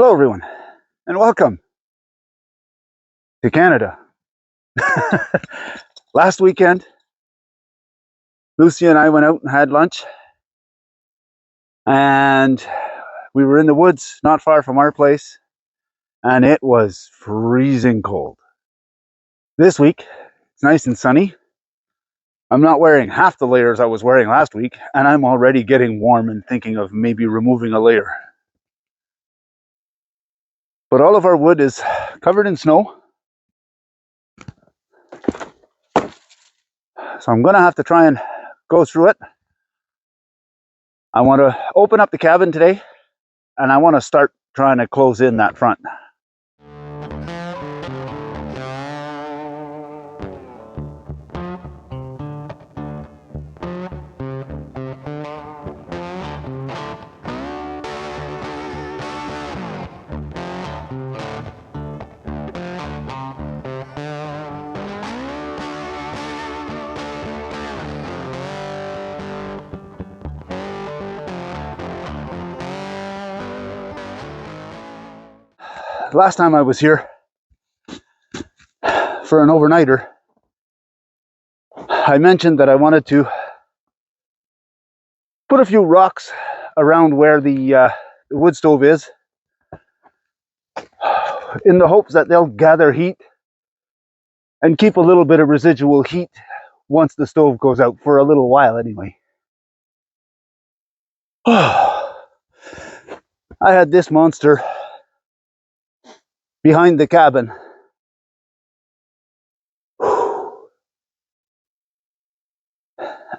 Hello, everyone, and welcome to Canada. Last weekend, Lucy and I went out and had lunch, and we were in the woods not far from our place, and it was freezing cold. This week, it's nice and sunny. I'm not wearing half the layers I was wearing last week, and I'm already getting warm and thinking of maybe removing a layer. But all of our wood is covered in snow, so I'm going to have to try and go through it. I want to open up the cabin today, and I want to start trying to close in that front. Last time I was here for an overnighter, I mentioned that I wanted to put a few rocks around where the wood stove is, in the hopes that they'll gather heat and keep a little bit of residual heat once the stove goes out, for a little while anyway. I had this monster behind the cabin.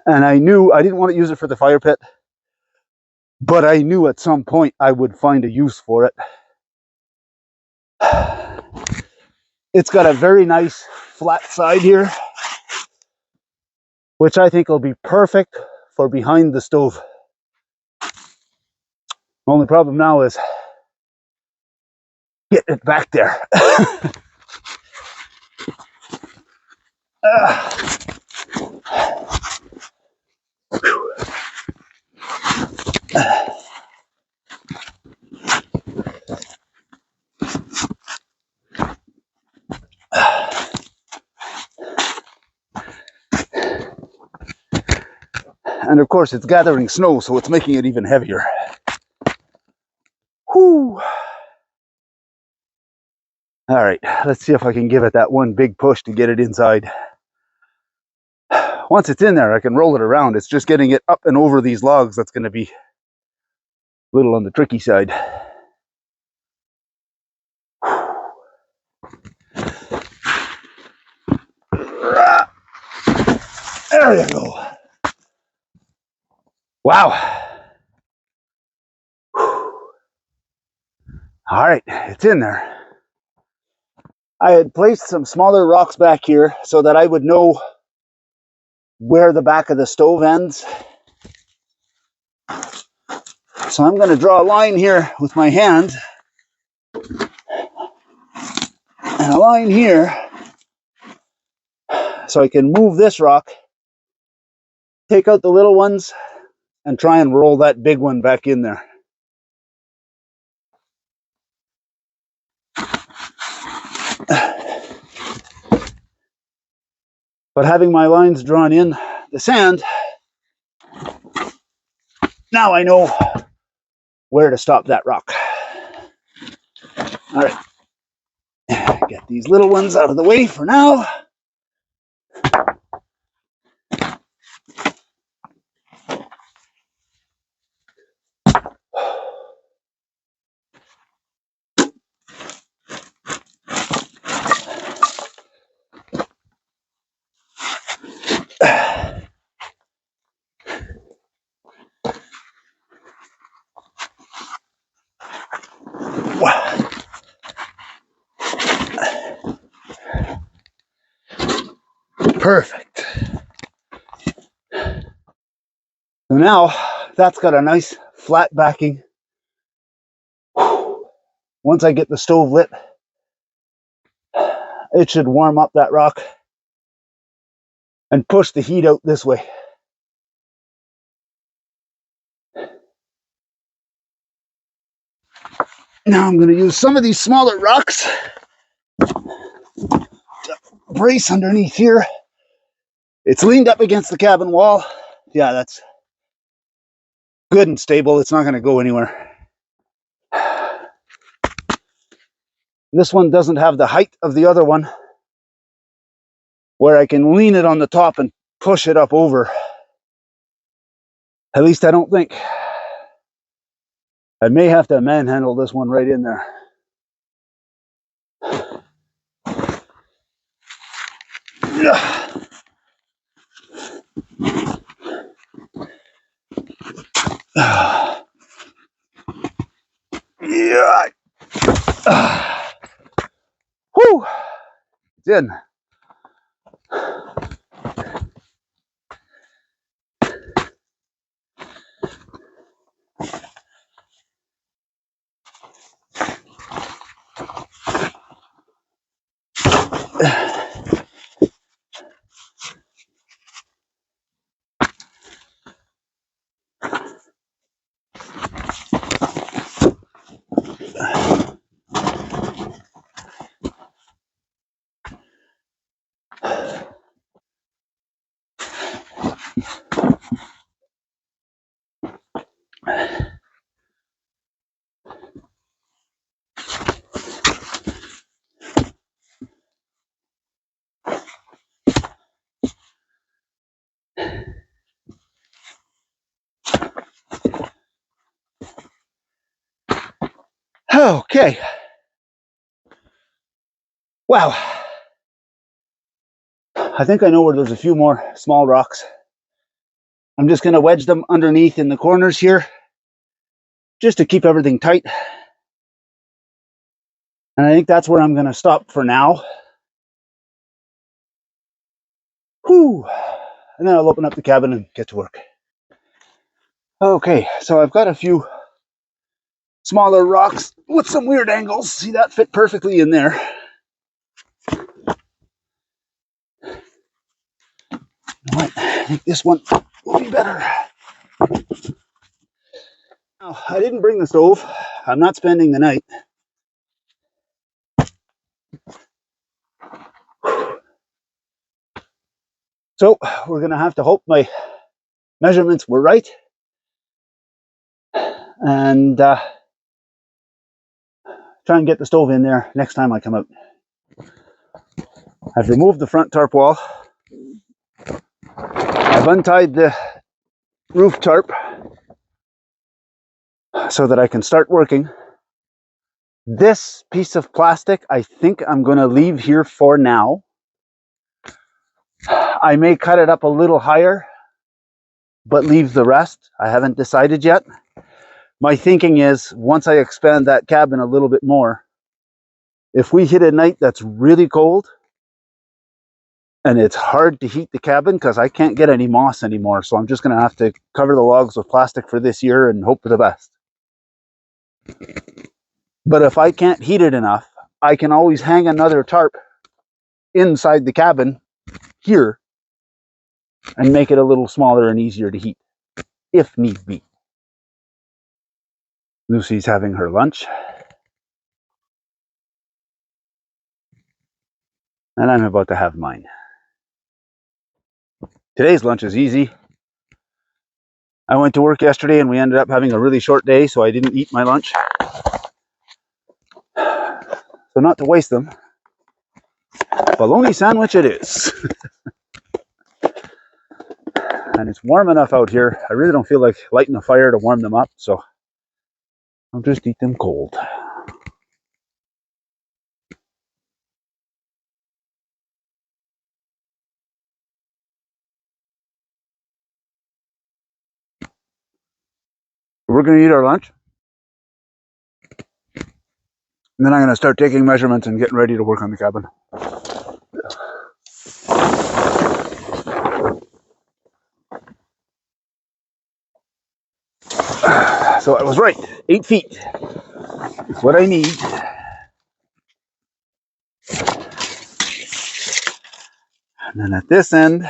And I knew I didn't want to use it for the fire pit, but I knew at some point I would find a use for it. It's got a very nice flat side here, which I think will be perfect for behind the stove. Only problem now is getting it back there. And of course it's gathering snow, so it's making it even heavier. Whew. All right, let's see if I can give it that one big push to get it inside. Once it's in there, I can roll it around. It's just getting it up and over these logs that's going to be a little on the tricky side. There you go. Wow. All right, it's in there. I had placed some smaller rocks back here so that I would know where the back of the stove ends. So I'm going to draw a line here with my hand, and a line here, so I can move this rock, take out the little ones, and try and roll that big one back in there. But having my lines drawn in the sand, now I know where to stop that rock. All right, get these little ones out of the way for now. Perfect. So now that's got a nice flat backing. Once I get the stove lit, it should warm up that rock and push the heat out this way. Now I'm going to use some of these smaller rocks to brace underneath here. It's leaned up against the cabin wall. Yeah, that's good and stable. It's not going to go anywhere. This one doesn't have the height of the other one, where I can lean it on the top and push it up over. At least I don't think. I may have to manhandle this one right in there. Yeah. Whew. It's in. Okay. Wow. I think I know where there's a few more small rocks. I'm just going to wedge them underneath in the corners here, just to keep everything tight. And I think that's where I'm going to stop for now. Whew. And then I'll open up the cabin and get to work. Okay, so I've got a few smaller rocks with some weird angles. See, that fit perfectly in there. I think this one will be better. Now, I didn't bring the stove. I'm not spending the night. So we're going to have to hope my measurements were right. And try and get the stove in there next time I come out. I've removed the front tarp wall. I've untied the roof tarp so that I can start working. This piece of plastic, I think I'm going to leave here for now. I may cut it up a little higher, but leave the rest. I haven't decided yet. My thinking is, once I expand that cabin a little bit more, if we hit a night that's really cold, and it's hard to heat the cabin because I can't get any moss anymore, so I'm just going to have to cover the logs with plastic for this year and hope for the best. But if I can't heat it enough, I can always hang another tarp inside the cabin here and make it a little smaller and easier to heat, if need be. Lucy's having her lunch. And I'm about to have mine. Today's lunch is easy. I went to work yesterday and we ended up having a really short day, so I didn't eat my lunch. So not to waste them, bologna sandwich it is. And it's warm enough out here. I really don't feel like lighting a fire to warm them up, so I'll just eat them cold. We're going to eat our lunch. And then I'm going to start taking measurements and getting ready to work on the cabin. So I was right. 8 feet is what I need. And then at this end,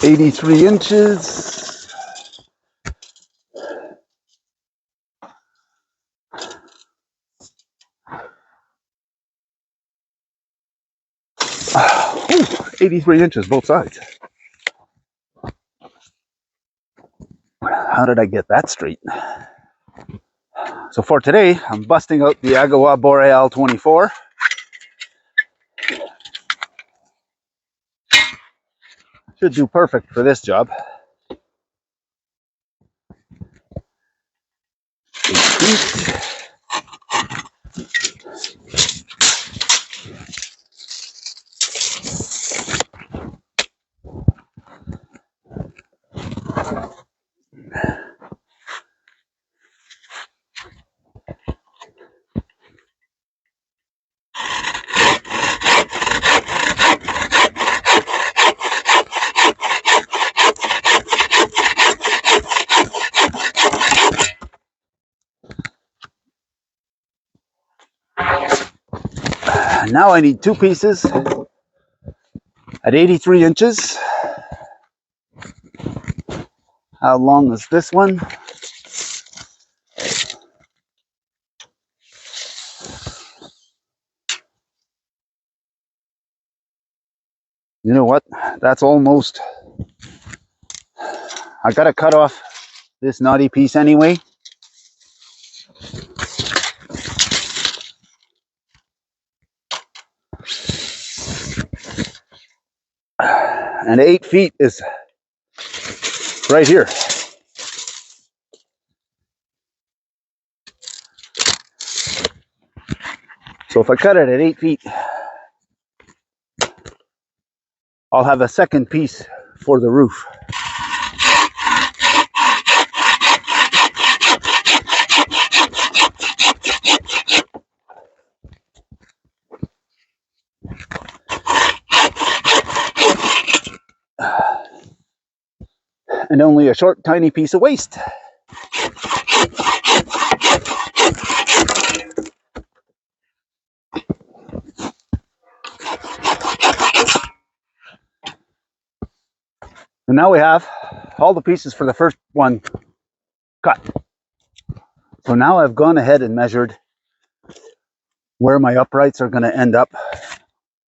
83 inches. Ooh, 83 inches both sides. How did I get that straight? So for today, I'm busting out the Agua Boreal 24. Should do perfect for this job. 8 feet. Now I need 2 pieces at 83 inches. How long is this one? You know what? That's almost... I gotta cut off this knotty piece anyway. And 8 feet is right here. So if I cut it at 8 feet, I'll have a second piece for the roof. And only a short, tiny piece of waste. And now we have all the pieces for the first one cut. So now I've gone ahead and measured where my uprights are going to end up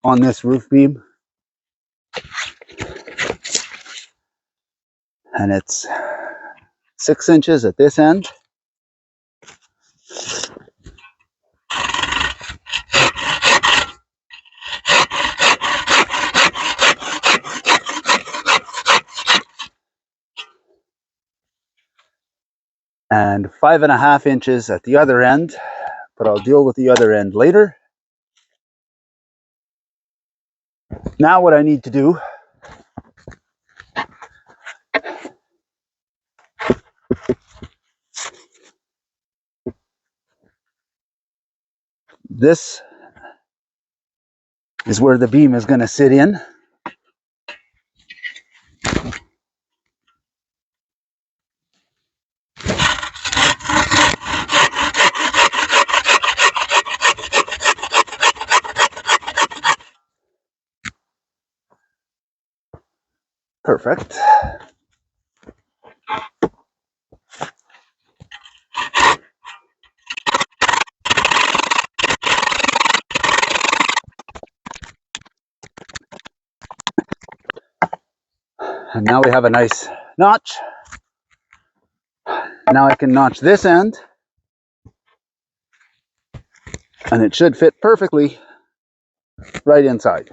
on this roof beam. And it's 6 inches at this end. And 5.5 inches at the other end, but I'll deal with the other end later. Now what I need to do this is where the beam is going to sit in. Perfect. And now we have a nice notch. Now I can notch this end, and it should fit perfectly right inside.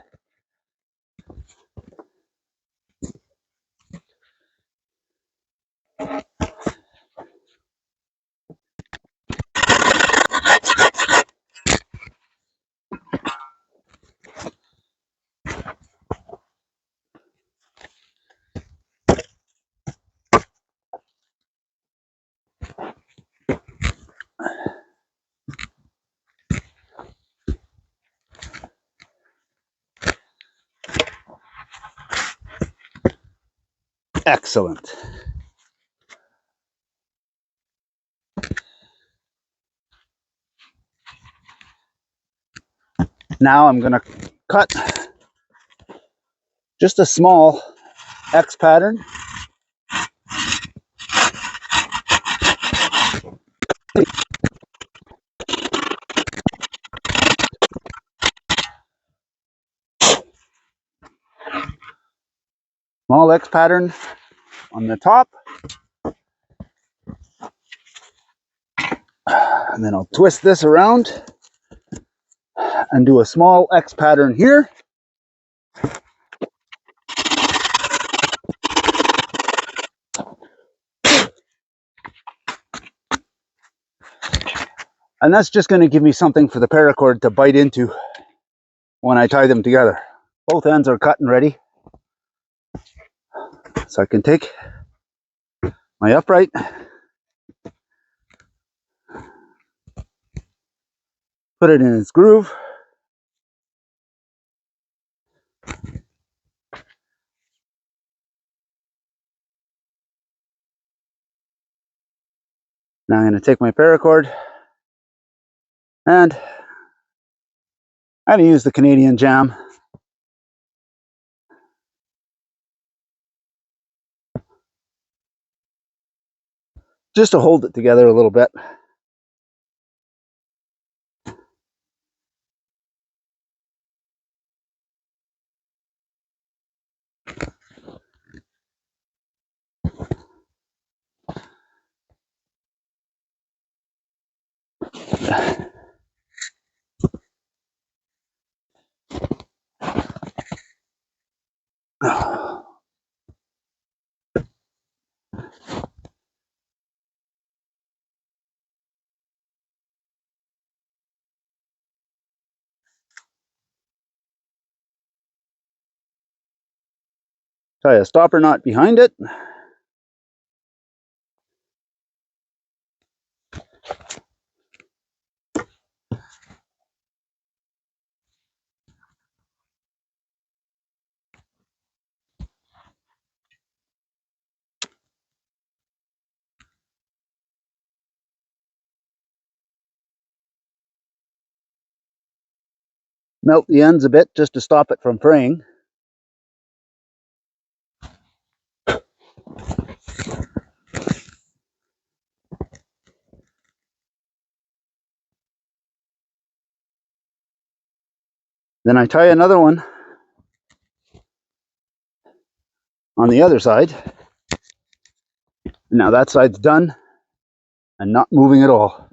Excellent. Now I'm going to cut just a small X pattern. Small X pattern on the top. And then I'll twist this around and do a small X pattern here. And that's just going to give me something for the paracord to bite into when I tie them together. Both ends are cut and ready. So I can take my upright, put it in its groove. Now I'm going to take my paracord and I'm going to use the Canadian jam. Just to hold it together a little bit. Tie a stopper knot behind it. Melt the ends a bit just to stop it from fraying. Then I tie another one on the other side. Now that side's done and not moving at all.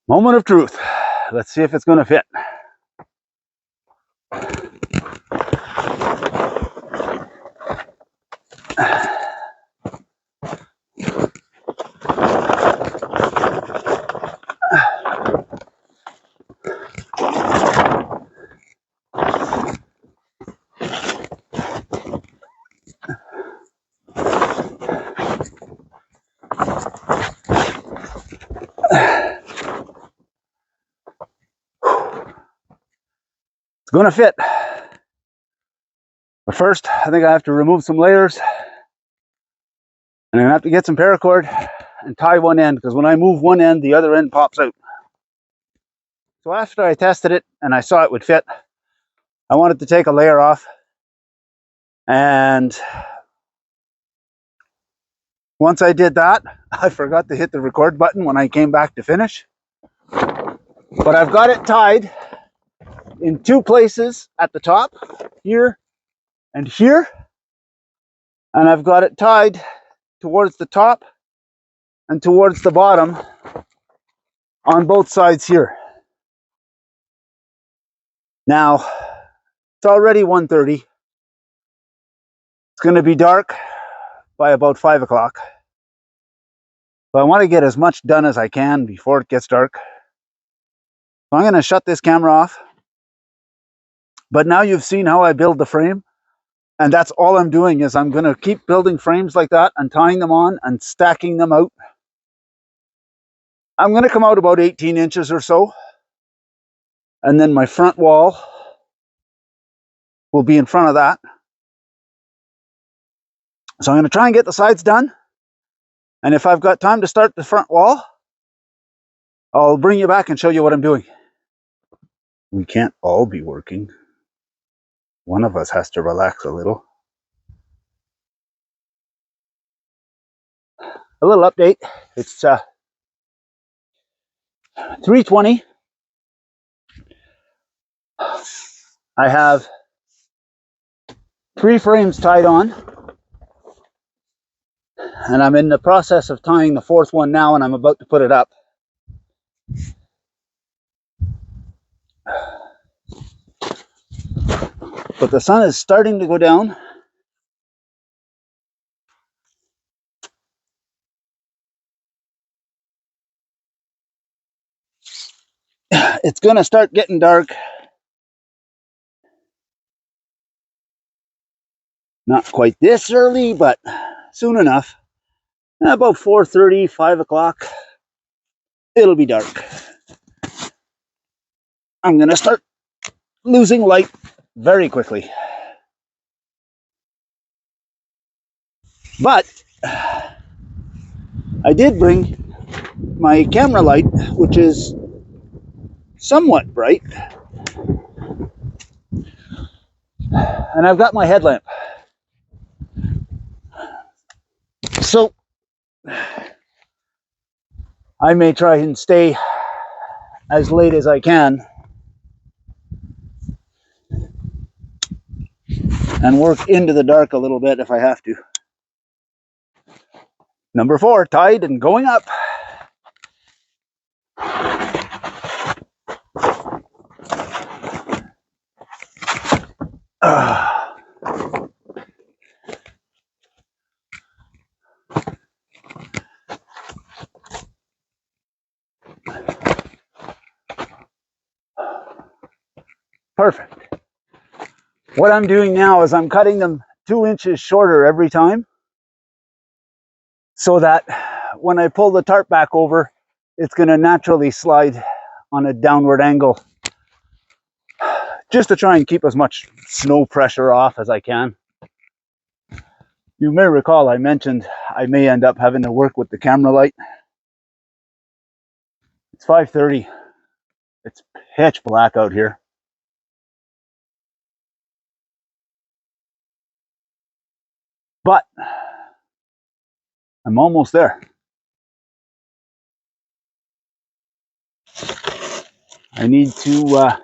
Moment of truth. Let's see if it's going to fit. It's going to fit. But first, I think I have to remove some layers. And I'm going to have to get some paracord and tie one end, because when I move one end, the other end pops out. So after I tested it and I saw it would fit, I wanted to take a layer off. And once I did that, I forgot to hit the record button when I came back to finish. But I've got it tied in two places at the top, here and here. And I've got it tied towards the top and towards the bottom on both sides here. Now, it's already 1:30. It's going to be dark by about 5 o'clock. So I want to get as much done as I can before it gets dark. So I'm going to shut this camera off. But now you've seen how I build the frame. And that's all I'm doing, is I'm going to keep building frames like that and tying them on and stacking them out. I'm going to come out about 18 inches or so. And then my front wall will be in front of that. So I'm going to try and get the sides done. And if I've got time to start the front wall, I'll bring you back and show you what I'm doing. We can't all be working. One of us has to relax a little. A little update. It's 3:20. I have 3 frames tied on, and I'm in the process of tying the 4th one now, and I'm about to put it up. But the sun is starting to go down. It's going to start getting dark. Not quite this early, but soon enough. About 4:30, 5 o'clock, it'll be dark. I'm going to start losing light very quickly. But I did bring my camera light, which is somewhat bright. And I've got my headlamp. So I may try and stay as late as I can and work into the dark a little bit if I have to. Number 4, tied and going up. Perfect. What I'm doing now is I'm cutting them 2 inches shorter every time, so that when I pull the tarp back over, it's going to naturally slide on a downward angle, just to try and keep as much snow pressure off as I can. You may recall I mentioned I may end up having to work with the camera light. It's 5:30. It's pitch black out here. But I'm almost there. I need to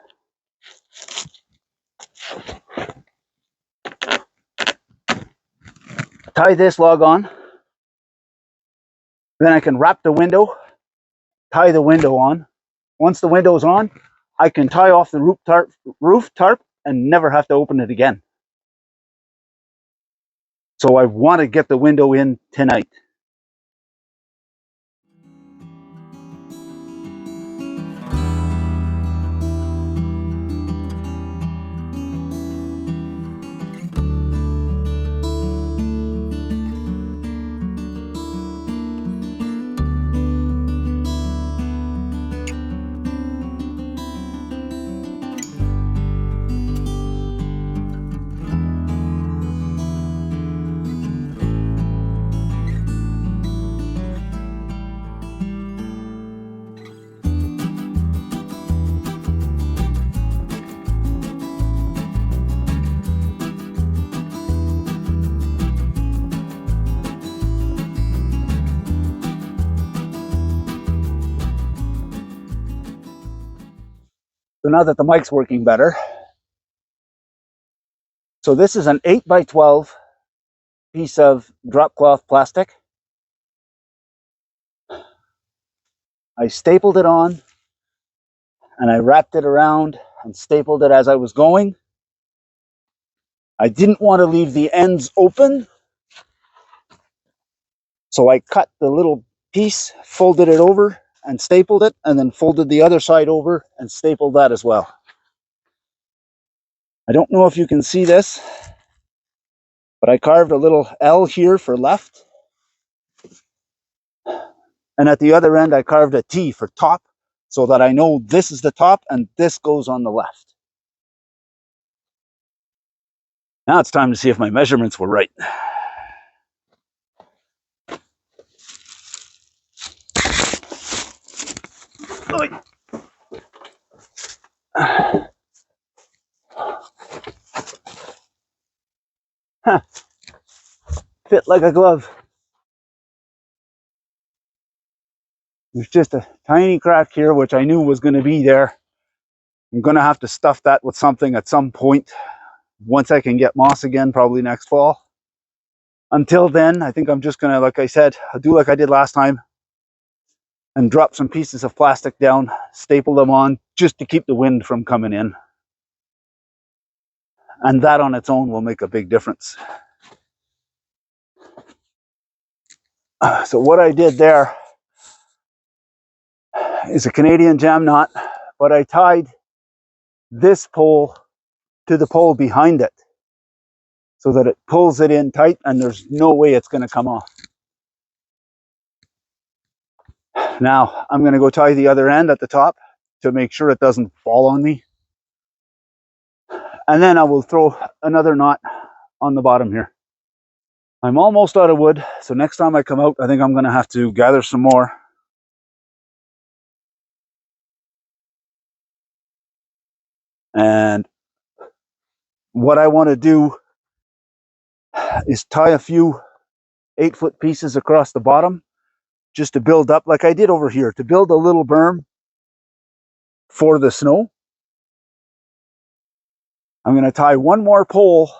tie this log on. Then I can wrap the window, tie the window on. Once the window's on, I can tie off the roof tarp and never have to open it again. So I want to get the window in tonight. So now that the mic's working better, so this is an 8x12 piece of drop cloth plastic. I stapled it on and I wrapped it around and stapled it as I was going. I didn't want to leave the ends open, so I cut the little piece, folded it over and stapled it, and then folded the other side over and stapled that as well. I don't know if you can see this, but I carved a little L here for left, and at the other end I carved a T for top, so that I know this is the top and this goes on the left. Now it's time to see if my measurements were right. Huh. Fit like a glove. There's just a tiny crack here, which I knew was going to be there. I'm going to have to stuff that with something at some point once I can get moss again, probably next fall. Until then, I think I'm just going to, like I said, I'll do like I did last time and drop some pieces of plastic down, staple them on just to keep the wind from coming in. And that on its own will make a big difference. So what I did there is a Canadian jam knot, but I tied this pole to the pole behind it so that it pulls it in tight and there's no way it's going to come off. Now I'm going to go tie the other end at the top to make sure it doesn't fall on me. And then I will throw another knot on the bottom here. I'm almost out of wood, so next time I come out, I think I'm going to have to gather some more. And what I want to do is tie a few 8-foot pieces across the bottom just to build up, like I did over here, to build a little berm for the snow. I'm going to tie one more pole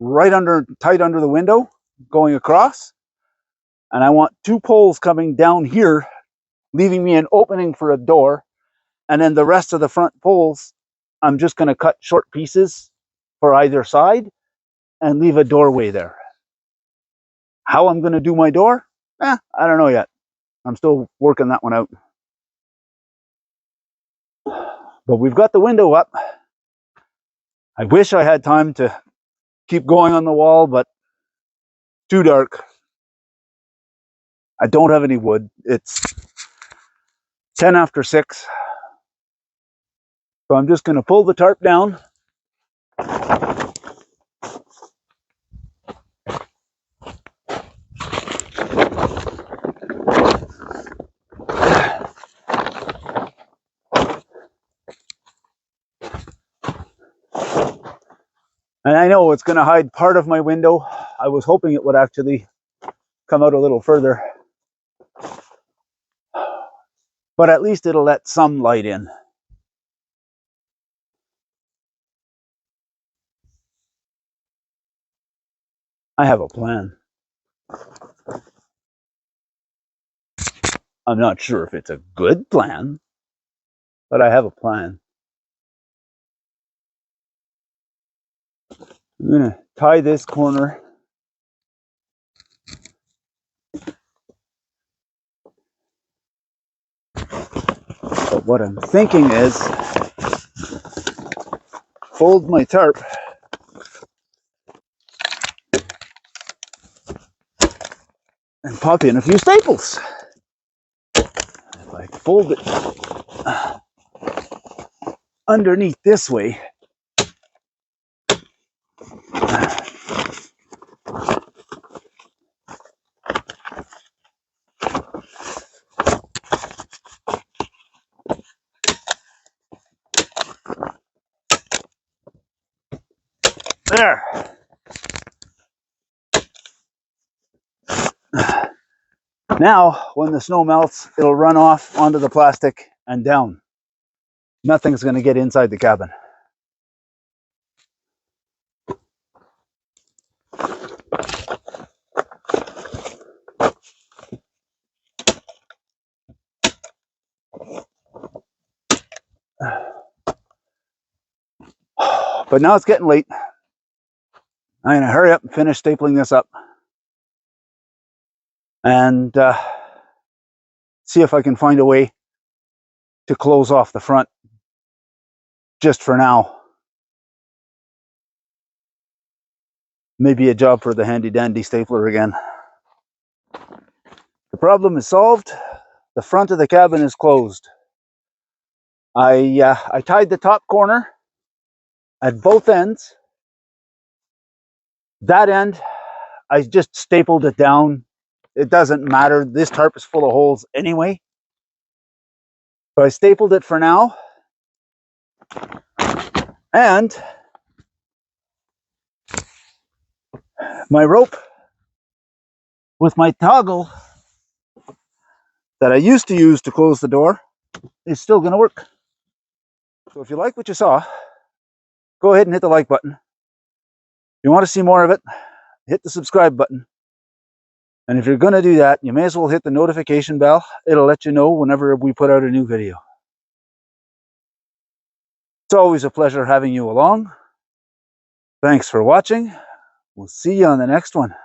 tight under the window going across. And I want 2 poles coming down here, leaving me an opening for a door. And then the rest of the front poles, I'm just going to cut short pieces for either side and leave a doorway there. How I'm going to do my door? I don't know yet. I'm still working that one out. But we've got the window up. I wish I had time to keep going on the wall, but too dark. I don't have any wood. It's 10 after 6. So I'm just going to pull the tarp down. And I know it's going to hide part of my window. I was hoping it would actually come out a little further. But at least it'll let some light in. I have a plan. I'm not sure if it's a good plan, but I have a plan. I'm going to tie this corner. But what I'm thinking is fold my tarp and pop in a few staples. If I fold it underneath this way, there. Now, when the snow melts, it'll run off onto the plastic and down. Nothing's going to get inside the cabin. But now it's getting late. I'm going to hurry up and finish stapling this up. And see if I can find a way to close off the front just for now. Maybe a job for the handy dandy stapler again. The problem is solved. The front of the cabin is closed. I tied the top corner at both ends. That end, I just stapled it down. It doesn't matter. This tarp is full of holes anyway. So I stapled it for now. And My rope with my toggle that I used to use to close the door is still going to work. So if you like what you saw, go ahead and hit the like button. If you want to see more of it, hit the subscribe button. And if you're going to do that, you may as well hit the notification bell. It'll let you know whenever we put out a new video. It's always a pleasure having you along. Thanks for watching. We'll see you on the next one.